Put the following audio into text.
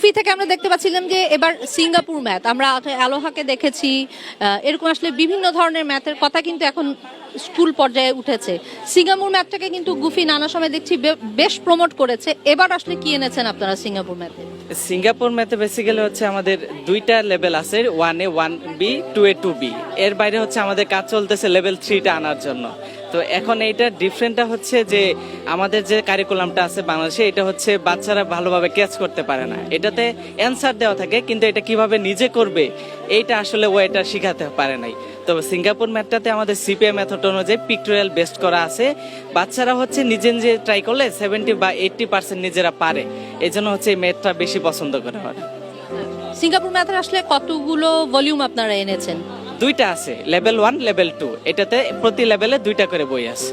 Goofy থেকে আমরা দেখতে পাচ্ছিলাম যে এবার সিঙ্গাপুর ম্যাথ, আমরা অ্যালোহাকে দেখেছি, এরকম আসলে বিভিন্ন ধরনের ম্যাথের কথা কিন্তু এখন স্কুল পর্যায়ে উঠেছে। সিঙ্গাপুর ম্যাথটাকে কিন্তু গুফি নানা সময় দেখছি বেশ প্রমোট করেছে। এবার আসলে কি এনেছেন আপনারা সিঙ্গাপুর ম্যাথে? সিঙ্গাপুর ম্যাথে বেসিক্যালি হচ্ছে আমাদের দুইটা লেভেল আছে, 1A 1B 2A 2B। এর বাইরে হচ্ছে আমাদের কাজ চলতেছে লেভেল 3টা আনার জন্য। তো এখন এইটা ডিফারেন্টটা হচ্ছে যে আমাদের যে কারিকুলামটা আছে বাংলাদেশে, এটা হচ্ছে বাচ্চারা ভালোভাবে ক্যাচ করতে পারে না। এটাতে অ্যান্সার দেওয়া থাকে কিন্তু এটা কিভাবে নিজে করবে এইটা আসলে ও এটা শিখাতে পারে নাই। তবে সিঙ্গাপুর ম্যাথটাতে আমাদের সিপিএ মেথড অনুযায়ী পিক্টোরিয়াল বেস্ট করা আছে। বাচ্চারা হচ্ছে নিজে নিজে ট্রাই করলে 70 বা 80% নিজেরা পারে। এই জন্য হচ্ছে এই ম্যাথটা বেশি পছন্দ করে ওরা। সিঙ্গাপুর ম্যাথের আসলে কতগুলো ভলিউম আপনারা এনেছেন? দুইটা আছে, লেভেল 1 লেভেল 2। এটাতে প্রতি লেভেলে দুইটা করে বই আছে।